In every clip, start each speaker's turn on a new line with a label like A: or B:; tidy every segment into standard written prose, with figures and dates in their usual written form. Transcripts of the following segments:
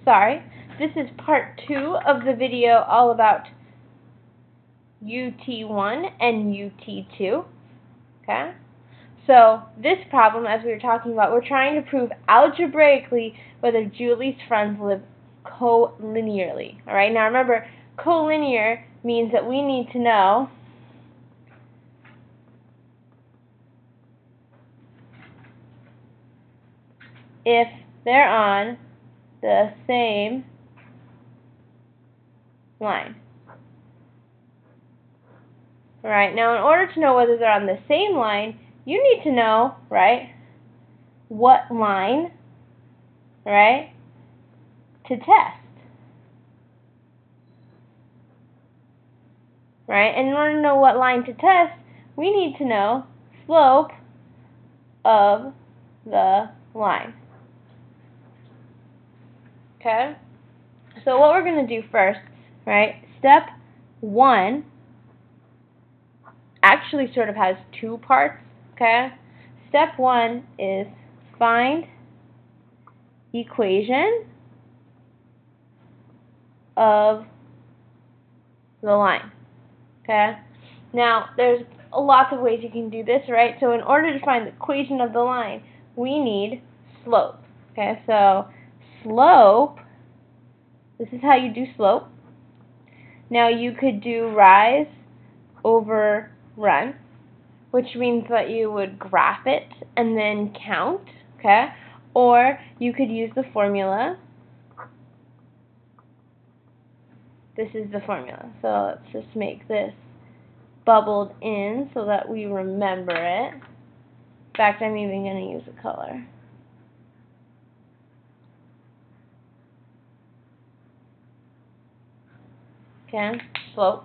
A: sorry, this is part 2 of the video all about UT1 and UT2. Okay? So, this problem, as we were talking about, we're trying to prove algebraically whether Julie's friends live collinearly. Alright, now remember, collinear means that we need to know if they're on the same line. Alright, now in order to know whether they're on the same line, you need to know, right, what line, right, to test. Right, and in order to know what line to test, we need to know slope of the line. Okay? So what we're going to do first, right, step 1 actually sort of has 2 parts, okay? Step 1 is find equation of the line, okay? Now, there's lots of ways you can do this, right? So in order to find the equation of the line, we need slope, okay? So slope, this is how you do slope. Now you could do rise over run, which means that you would graph it and then count, okay? Or you could use the formula. This is the formula. So let's just make this bubbled in so that we remember it. In fact, I'm even going to use a color. Okay, slope.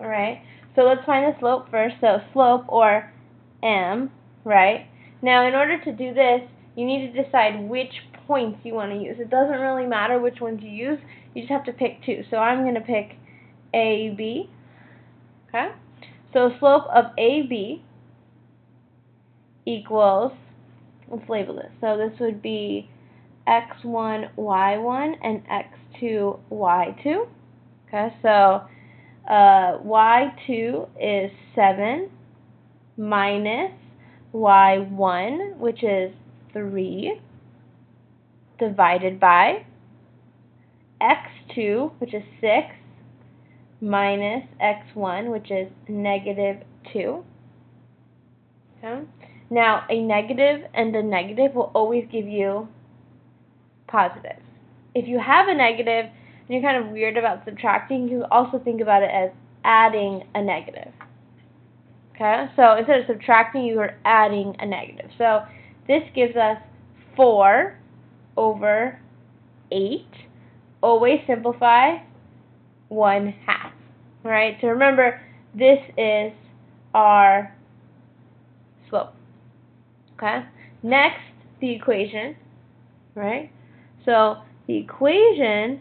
A: Alright, so let's find the slope first. So slope, or m, right? Now in order to do this, you need to decide which points you want to use. It doesn't really matter which ones you use, you just have to pick 2. So I'm going to pick AB. Okay? So slope of AB equals, let's label this. So this would be x1, y1, and x2, y2. Okay, so y2 is 7 minus y1, which is 3, divided by x2, which is 6, minus x1, which is negative 2. Okay? Now, a negative and a negative will always give you positive. If you have a negative and you're kind of weird about subtracting, you also think about it as adding a negative. Okay? So instead of subtracting, you are adding a negative. So this gives us 4 over 8. Always simplify 1/2. Right? So remember, this is our slope. Okay? Next, the equation. Right? So the equation,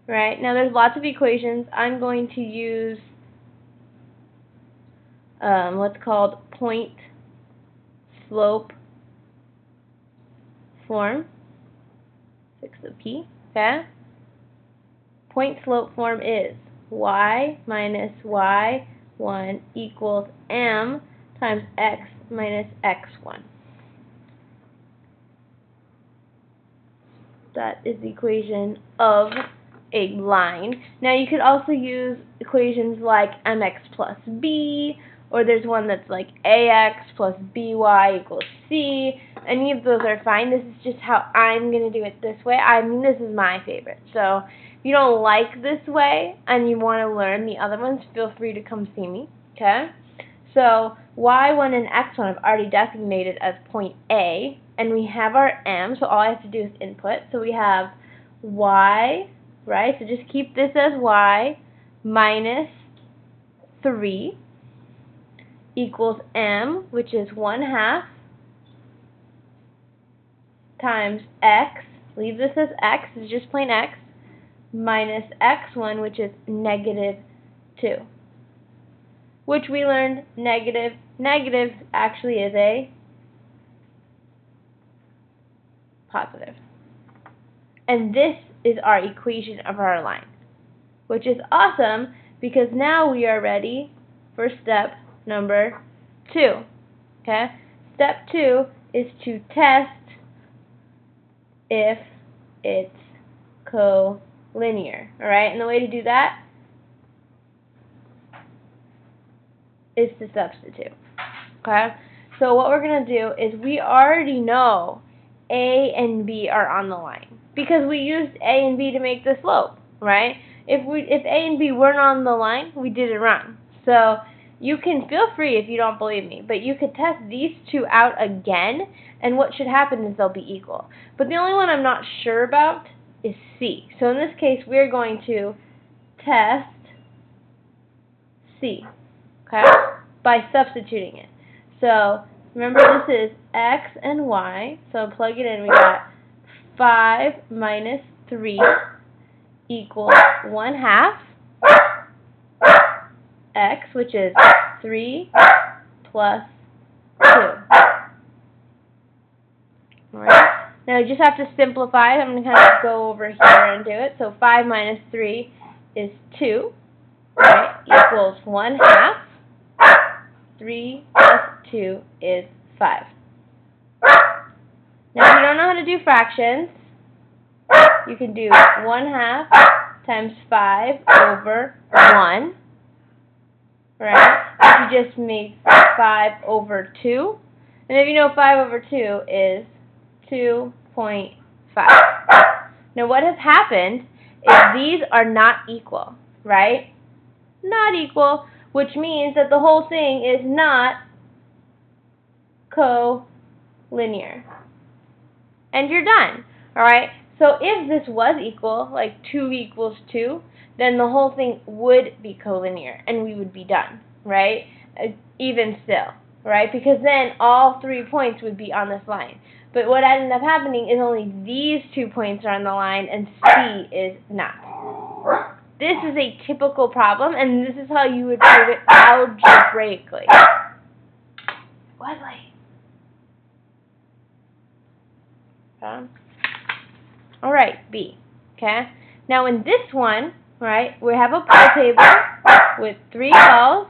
A: right, now there's lots of equations. I'm going to use what's called point slope form. Fix the P, okay? Point slope form is y minus y1 equals m times x minus x1. That is the equation of a line. Now you could also use equations like mx plus b, or there's one that's like ax plus by equals c. Any of those are fine. This is just how I'm going to do it this way. I mean, this is my favorite. So if you don't like this way and you want to learn the other ones, feel free to come see me. Okay? So y1 and x1 I've already designated as point A, and we have our m, so all I have to do is input. So we have y, right? So just keep this as y minus 3 equals m, which is 1/2, times x, leave this as x, it's just plain x, minus x1, which is negative 2. Which we learned negative actually is a positive. And this is our equation of our line, which is awesome because now we are ready for step number 2. Okay? Step 2 is to test if it's collinear. Alright? And the way to do that is to substitute. Okay? So what we're going to do is we already know A and B are on the line because we used A and B to make the slope, right? If A and B weren't on the line, we did it wrong. So you can feel free if you don't believe me, but you could test these two out again, and what should happen is they'll be equal. But the only one I'm not sure about is C. So in this case, we're going to test C, okay, by substituting it. So remember, this is x and y, so plug it in. We got 5 minus 3 equals 1/2 x, which is 3 plus 2. Alright, now you just have to simplify it. I'm going to kind of go over here and do it. So 5 minus 3 is 2, right, equals 1/2. 3 plus 2 is 5. Now, if you don't know how to do fractions, you can do 1/2 times 5 over 1. Right? You just make 5 over 2. And if you know 5 over 2 is 2.5. Now, what has happened is these are not equal, right? Not equal, which means that the whole thing is not collinear. And you're done. Alright? So if this was equal, like 2 equals 2, then the whole thing would be collinear, and we would be done. Right? Even still. Right? Because then all 3 points would be on this line. But what ended up happening is only these 2 points are on the line, and C is not. This is a typical problem, and this is how you would prove it algebraically. Wesley. Okay. Alright, B. Okay. Now in this one, right, we have a pool table with 3 balls